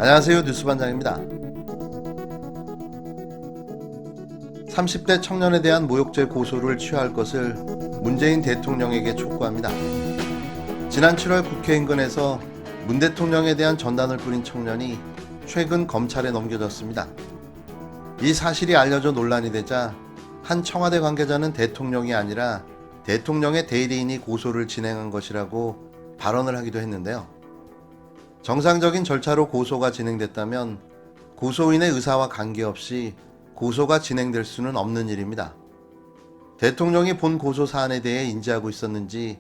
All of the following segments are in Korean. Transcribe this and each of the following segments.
안녕하세요. 뉴스반장입니다. 30대 청년에 대한 모욕죄 고소를 취하할 것을 문재인 대통령에게 촉구합니다. 지난 7월 국회 인근에서 문 대통령에 대한 전단을 뿌린 청년이 최근 검찰에 넘겨졌습니다. 이 사실이 알려져 논란이 되자 한 청와대 관계자는 대통령이 아니라 대통령의 대리인이 고소를 진행한 것이라고 발언을 하기도 했는데요. 정상적인 절차로 고소가 진행됐다면 고소인의 의사와 관계없이 고소가 진행될 수는 없는 일입니다. 대통령이 본 고소 사안에 대해 인지하고 있었는지,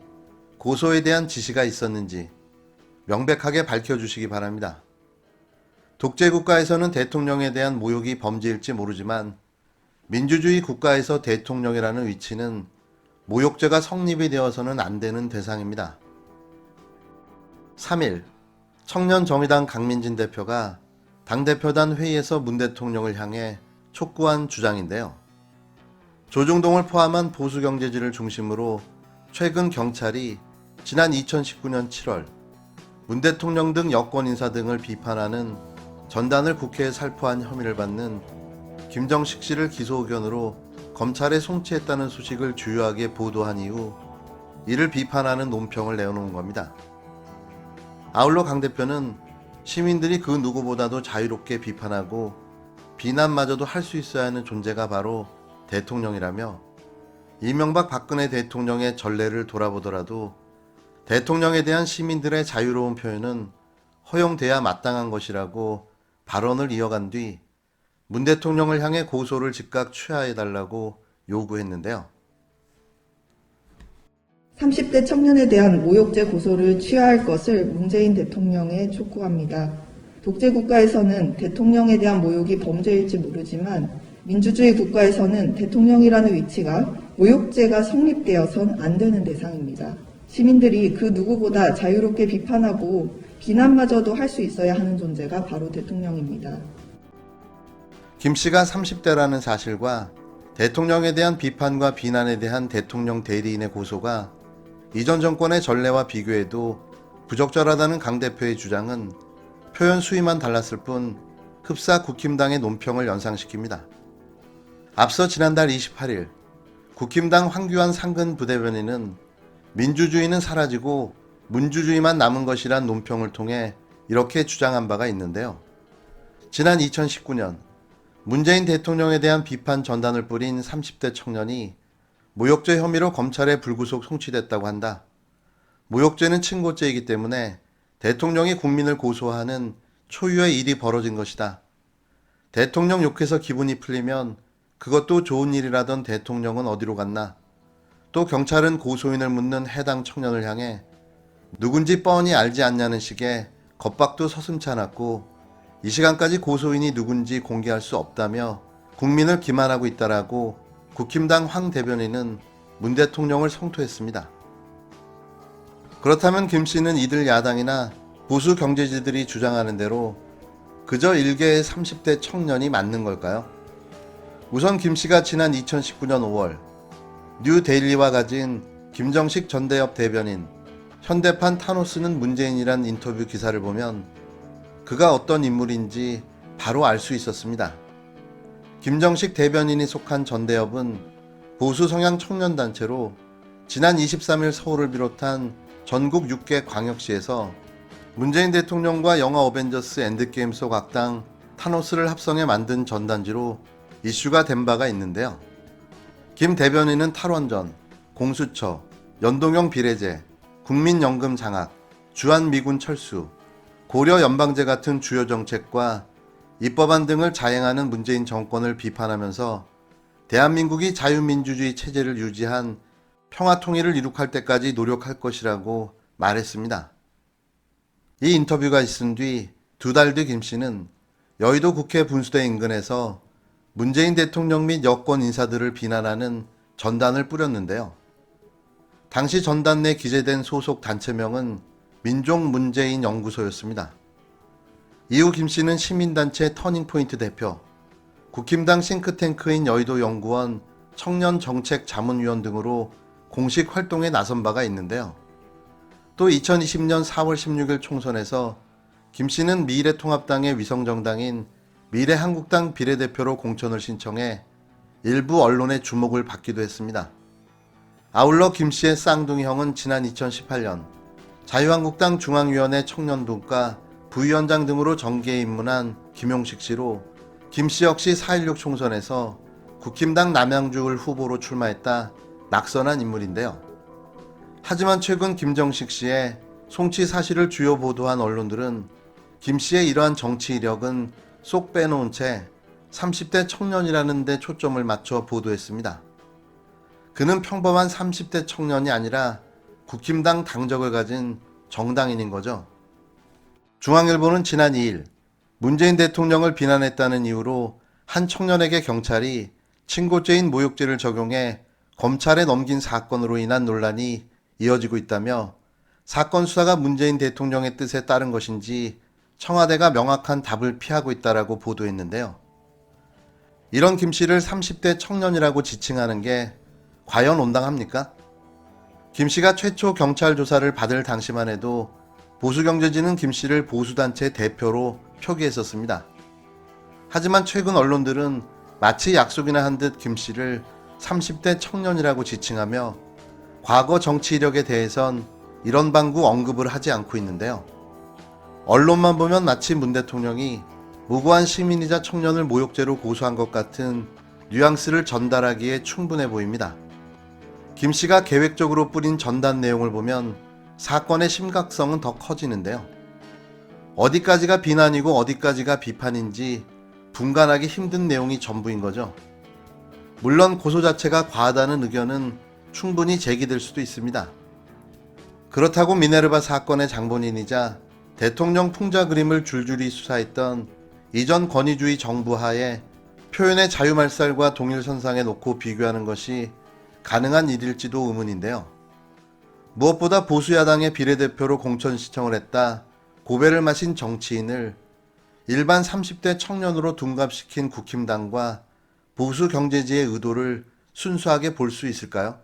고소에 대한 지시가 있었는지 명백하게 밝혀주시기 바랍니다. 독재국가에서는 대통령에 대한 모욕이 범죄일지 모르지만 민주주의 국가에서 대통령이라는 위치는 모욕죄가 성립이 되어서는 안 되는 대상입니다. 3일 청년정의당 강민진 대표가 당대표단 회의에서 문 대통령을 향해 촉구한 주장인데요. 조중동을 포함한 보수경제지를 중심으로 최근 경찰이 지난 2019년 7월 문 대통령 등 여권 인사 등을 비판하는 전단을 국회에 살포한 혐의를 받는 김정식 씨를 기소 의견으로 검찰에 송치했다는 소식을 주요하게 보도한 이후 이를 비판하는 논평을 내놓은 겁니다. 아울러 강 대표는 시민들이 그 누구보다도 자유롭게 비판하고 비난마저도 할 수 있어야 하는 존재가 바로 대통령이라며 이명박 박근혜 대통령의 전례를 돌아보더라도 대통령에 대한 시민들의 자유로운 표현은 허용돼야 마땅한 것이라고 발언을 이어간 뒤 문 대통령을 향해 고소를 즉각 취하해달라고 요구했는데요. 30대 청년에 대한 모욕죄 고소를 취하할 것을 문재인 대통령에 촉구합니다. 독재국가에서는 대통령에 대한 모욕이 범죄일지 모르지만 민주주의 국가에서는 대통령이라는 위치가 모욕죄가 성립되어선 안 되는 대상입니다. 시민들이 그 누구보다 자유롭게 비판하고 비난마저도 할 수 있어야 하는 존재가 바로 대통령입니다. 김 씨가 30대라는 사실과 대통령에 대한 비판과 비난에 대한 대통령 대리인의 고소가 이전 정권의 전례와 비교해도 부적절하다는 강 대표의 주장은 표현 수위만 달랐을 뿐 흡사 국힘당의 논평을 연상시킵니다. 앞서 지난달 28일 국힘당 황교안 상근 부대변인은 민주주의는 사라지고 문주주의만 남은 것이란 논평을 통해 이렇게 주장한 바가 있는데요. 지난 2019년 문재인 대통령에 대한 비판 전단을 뿌린 30대 청년이 모욕죄 혐의로 검찰에 불구속 송치됐다고 한다. 모욕죄는 친고죄이기 때문에 대통령이 국민을 고소하는 초유의 일이 벌어진 것이다. 대통령 욕해서 기분이 풀리면 그것도 좋은 일이라던 대통령은 어디로 갔나? 또 경찰은 고소인을 묻는 해당 청년을 향해 누군지 뻔히 알지 않냐는 식의 겁박도 서슴지 않았고 이 시간까지 고소인이 누군지 공개할 수 없다며 국민을 기만하고 있다라고 국힘당 황 대변인은 문 대통령을 성토했습니다. 그렇다면 김 씨는 이들 야당이나 보수 경제지들이 주장하는 대로 그저 일개의 30대 청년이 맞는 걸까요? 우선 김 씨가 지난 2019년 5월 뉴데일리와 가진 김정식 전대협 대변인 현대판 타노스는 문재인이란 인터뷰 기사를 보면 그가 어떤 인물인지 바로 알 수 있었습니다. 김정식 대변인이 속한 전대협은 보수 성향 청년단체로 지난 23일 서울을 비롯한 전국 6개 광역시에서 문재인 대통령과 영화 어벤져스 엔드게임 속 악당 타노스를 합성해 만든 전단지로 이슈가 된 바가 있는데요. 김 대변인은 탈원전, 공수처, 연동형 비례제, 국민연금 장악, 주한미군 철수, 고려 연방제 같은 주요 정책과 입법안 등을 자행하는 문재인 정권을 비판하면서 대한민국이 자유민주주의 체제를 유지한 평화통일을 이룩할 때까지 노력할 것이라고 말했습니다. 이 인터뷰가 있은 뒤 2달 뒤 김 씨는 여의도 국회 분수대 인근에서 문재인 대통령 및 여권 인사들을 비난하는 전단을 뿌렸는데요. 당시 전단 내 기재된 소속 단체명은 민족문재인 연구소였습니다. 이후 김 씨는 시민단체 터닝포인트 대표, 국힘당 싱크탱크인 여의도 연구원 청년정책자문위원 등으로 공식 활동에 나선 바가 있는데요. 또 2020년 4월 16일 총선에서 김 씨는 미래통합당의 위성정당인 미래한국당 비례대표로 공천을 신청해 일부 언론의 주목을 받기도 했습니다. 아울러 김 씨의 쌍둥이 형은 지난 2018년 자유한국당 중앙위원회 청년분과 부위원장 등으로 정계에 입문한 김용식 씨로 김 씨 역시 4.16 총선에서 국힘당 남양주을 후보로 출마했다 낙선한 인물인데요. 하지만 최근 김정식 씨의 송치 사실을 주요 보도한 언론들은 김 씨의 이러한 정치 이력은 쏙 빼놓은 채 30대 청년이라는 데 초점을 맞춰 보도했습니다. 그는 평범한 30대 청년이 아니라 국힘당 당적을 가진 정당인인 거죠. 중앙일보는 지난 2일 문재인 대통령을 비난했다는 이유로 한 청년에게 경찰이 친고죄인 모욕죄를 적용해 검찰에 넘긴 사건으로 인한 논란이 이어지고 있다며 사건 수사가 문재인 대통령의 뜻에 따른 것인지 청와대가 명확한 답을 피하고 있다라고 보도했는데요. 이런 김 씨를 30대 청년이라고 지칭하는 게 과연 온당합니까? 김 씨가 최초 경찰 조사를 받을 당시만 해도 보수경제지는 김 씨를 보수단체 대표로 표기했었습니다. 하지만 최근 언론들은 마치 약속이나 한 듯 김 씨를 30대 청년이라고 지칭하며 과거 정치 이력에 대해선 이런 방구 언급을 하지 않고 있는데요. 언론만 보면 마치 문 대통령이 무고한 시민이자 청년을 모욕죄로 고소한 것 같은 뉘앙스를 전달하기에 충분해 보입니다. 김 씨가 계획적으로 뿌린 전단 내용을 보면 사건의 심각성은 더 커지는데요. 어디까지가 비난이고 어디까지가 비판인지 분간하기 힘든 내용이 전부인 거죠. 물론 고소 자체가 과하다는 의견은 충분히 제기될 수도 있습니다. 그렇다고 미네르바 사건의 장본인이자 대통령 풍자 그림을 줄줄이 수사했던 이전 권위주의 정부 하에 표현의 자유말살과 동일선상에 놓고 비교하는 것이 가능한 일일지도 의문인데요. 무엇보다 보수야당의 비례대표로 공천 신청을 했다 고배를 마신 정치인을 일반 30대 청년으로 둔갑시킨 국힘당과 보수 경제지의 의도를 순수하게 볼 수 있을까요?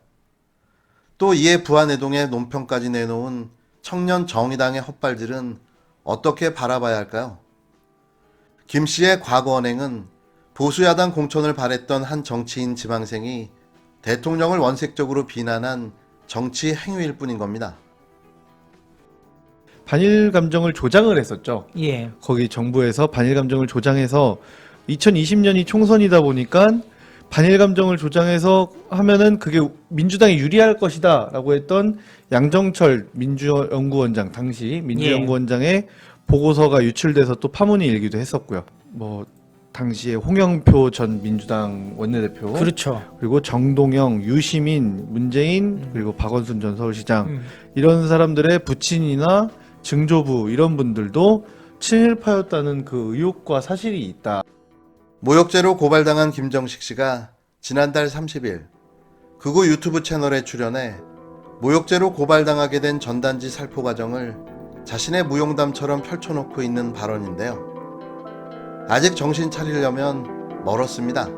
또 이에 부안해동의 논평까지 내놓은 청년 정의당의 헛발질은 어떻게 바라봐야 할까요? 김 씨의 과거 언행은 보수야당 공천을 바랬던 한 정치인 지망생이 대통령을 원색적으로 비난한 정치 행위일 뿐인 겁니다. 반일 감정을 조장을 했었죠. 예. 거기 정부에서 반일 감정을 조장해서 2020년이 총선이다 보니까 반일 감정을 조장해서 하면은 그게 민주당이 유리할 것이다라고 했던 양정철 민주연구원장 당시 민주연구원장의 보고서가 유출돼서 또 파문이 일기도 했었고요. 뭐 당시에 홍영표 전 민주당 원내대표, 그렇죠. 그리고 정동영, 유시민, 문재인, 그리고 박원순 전 서울시장 이런 사람들의 부친이나 증조부 이런 분들도 친일파였다는 그 의혹과 사실이 있다. 모욕죄로 고발당한 김정식 씨가 지난달 30일 극우 유튜브 채널에 출연해 모욕죄로 고발당하게 된 전단지 살포 과정을 자신의 무용담처럼 펼쳐놓고 있는 발언인데요. 아직 정신 차리려면 멀었습니다.